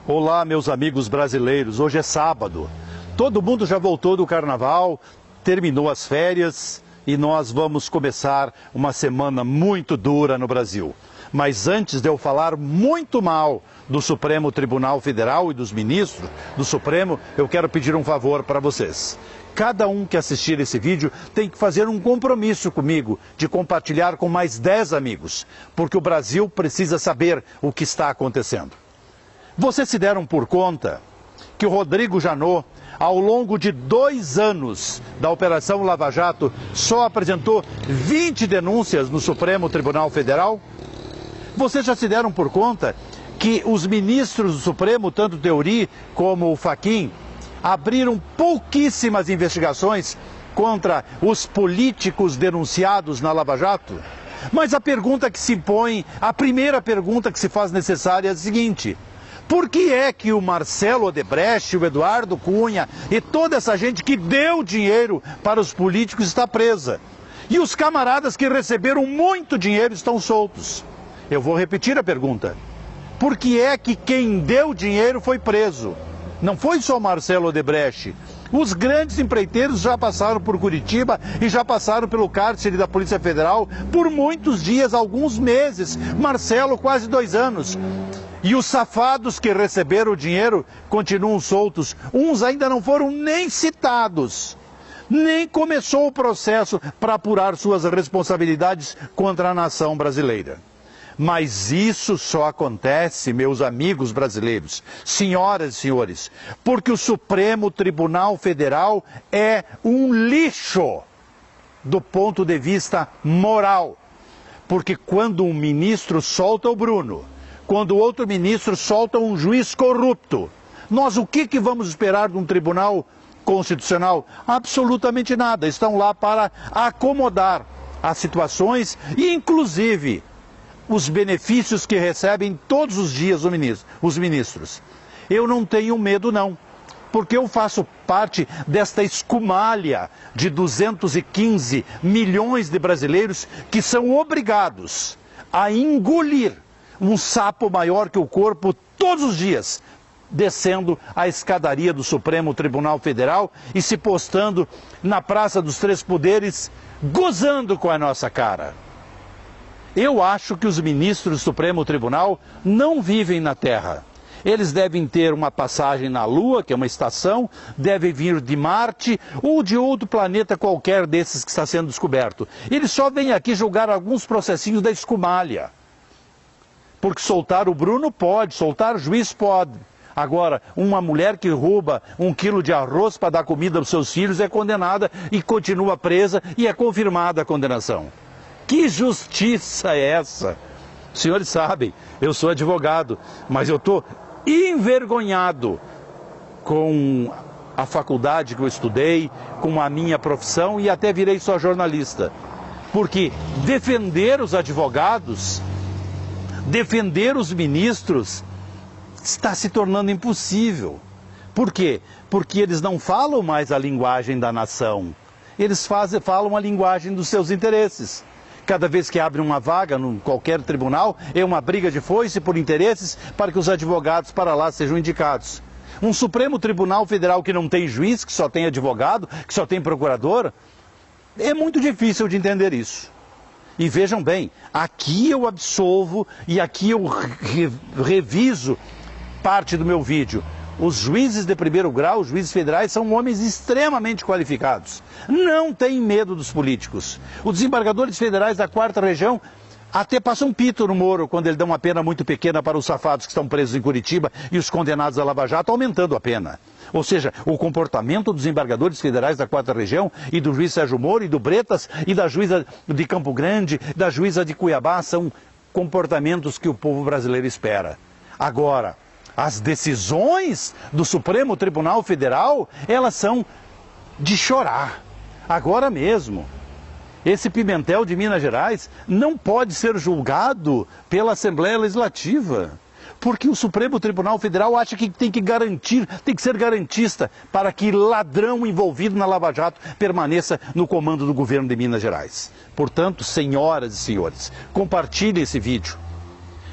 Olá, meus amigos brasileiros. Hoje é sábado. Todo mundo já voltou do carnaval, terminou as férias e nós vamos começar uma semana muito dura no Brasil. Mas antes de eu falar muito mal do Supremo Tribunal Federal e dos ministros do Supremo, eu quero pedir um favor para vocês. Cada um que assistir esse vídeo tem que fazer um compromisso comigo de compartilhar com mais 10 amigos, porque o Brasil precisa saber o que está acontecendo. Vocês se deram por conta que o Rodrigo Janot, ao longo de 2 anos da Operação Lava Jato, só apresentou 20 denúncias no Supremo Tribunal Federal? Vocês já se deram por conta que os ministros do Supremo, tanto Theori como o Fachin, abriram pouquíssimas investigações contra os políticos denunciados na Lava Jato? Mas a pergunta que se impõe, a primeira pergunta que se faz necessária é a seguinte: por que é que o Marcelo Odebrecht, o Eduardo Cunha e toda essa gente que deu dinheiro para os políticos está presa? E os camaradas que receberam muito dinheiro estão soltos? Eu vou repetir a pergunta. Por que é que quem deu dinheiro foi preso? Não foi só Marcelo Odebrecht. Os grandes empreiteiros já passaram por Curitiba e já passaram pelo cárcere da Polícia Federal por muitos dias, alguns meses. Marcelo, quase 2 anos. E os safados que receberam o dinheiro continuam soltos. Uns ainda não foram nem citados. Nem começou o processo para apurar suas responsabilidades contra a nação brasileira. Mas isso só acontece, meus amigos brasileiros, senhoras e senhores, porque o Supremo Tribunal Federal é um lixo do ponto de vista moral. Porque quando um ministro solta o Bruno, quando o outro ministro solta um juiz corrupto, nós o que vamos esperar de um tribunal constitucional? Absolutamente nada. Estão lá para acomodar as situações e, inclusive, os benefícios que recebem todos os dias os ministros. Eu não tenho medo não, porque eu faço parte desta escumalha de 215 milhões de brasileiros que são obrigados a engolir um sapo maior que o corpo todos os dias, descendo a escadaria do Supremo Tribunal Federal e se postando na Praça dos Três Poderes, gozando com a nossa cara. Eu acho que os ministros do Supremo Tribunal não vivem na Terra. Eles devem ter uma passagem na Lua, que é uma estação, devem vir de Marte ou de outro planeta qualquer desses que está sendo descoberto. Eles só vêm aqui julgar alguns processinhos da escumalha. Porque soltar o Bruno pode, soltar o juiz pode. Agora, uma mulher que rouba 1 quilo de arroz para dar comida aos seus filhos é condenada e continua presa e é confirmada a condenação. Que justiça é essa? Os senhores sabem, eu sou advogado, mas eu estou envergonhado com a faculdade que eu estudei, com a minha profissão e até virei só jornalista. Porque defender os advogados, defender os ministros, está se tornando impossível. Por quê? Porque eles não falam mais a linguagem da nação. Eles falam a linguagem dos seus interesses. Cada vez que abre uma vaga em qualquer tribunal, é uma briga de foice por interesses para que os advogados para lá sejam indicados. Um Supremo Tribunal Federal que não tem juiz, que só tem advogado, que só tem procurador, é muito difícil de entender isso. E vejam bem, aqui eu absolvo e aqui eu reviso parte do meu vídeo. Os juízes de primeiro grau, os juízes federais, são homens extremamente qualificados. Não têm medo dos políticos. Os desembargadores federais da 4ª região até passam um pito no Moro quando ele dá uma pena muito pequena para os safados que estão presos em Curitiba e os condenados à Lava Jato, aumentando a pena. Ou seja, o comportamento dos desembargadores federais da 4ª região e do juiz Sérgio Moro e do Bretas e da juíza de Campo Grande, da juíza de Cuiabá, são comportamentos que o povo brasileiro espera. Agora, as decisões do Supremo Tribunal Federal, elas são de chorar. Agora mesmo, esse Pimentel de Minas Gerais não pode ser julgado pela Assembleia Legislativa, porque o Supremo Tribunal Federal acha que tem que garantir, tem que ser garantista para que ladrão envolvido na Lava Jato permaneça no comando do governo de Minas Gerais. Portanto, senhoras e senhores, compartilhem esse vídeo.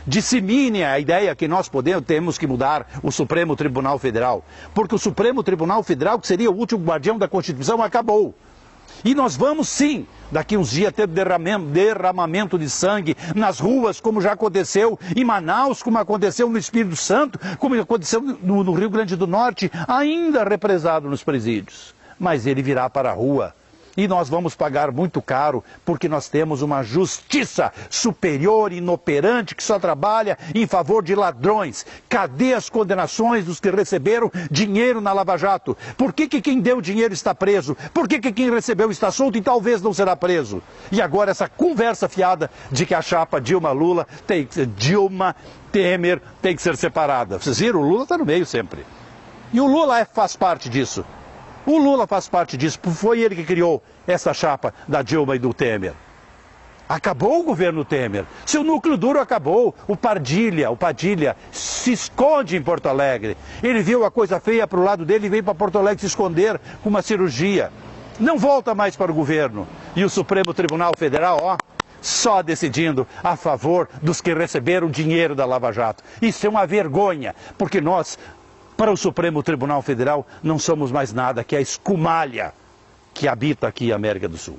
dissemine a ideia que nós temos que mudar o Supremo Tribunal Federal, porque o Supremo Tribunal Federal, que seria o último guardião da Constituição, acabou. E nós vamos sim, daqui uns dias, ter derramamento de sangue nas ruas, como já aconteceu em Manaus, como aconteceu no Espírito Santo, como aconteceu no Rio Grande do Norte, ainda represado nos presídios. Mas ele virá para a rua. E nós vamos pagar muito caro, porque nós temos uma justiça superior e inoperante que só trabalha em favor de ladrões. Cadê as condenações dos que receberam dinheiro na Lava Jato? Por que quem deu dinheiro está preso? Por que quem recebeu está solto e talvez não será preso? E agora essa conversa fiada de que a chapa Dilma Temer tem que ser separada. Vocês viram? O Lula está no meio sempre. E o Lula faz parte disso. O Lula faz parte disso, foi ele que criou essa chapa da Dilma e do Temer. Acabou o governo Temer, seu núcleo duro acabou, o Padilha se esconde em Porto Alegre. Ele viu a coisa feia para o lado dele e veio para Porto Alegre se esconder com uma cirurgia. Não volta mais para o governo. E o Supremo Tribunal Federal, só decidindo a favor dos que receberam dinheiro da Lava Jato. Isso é uma vergonha, porque nós, para o Supremo Tribunal Federal, não somos mais nada que a escumalha que habita aqui a América do Sul.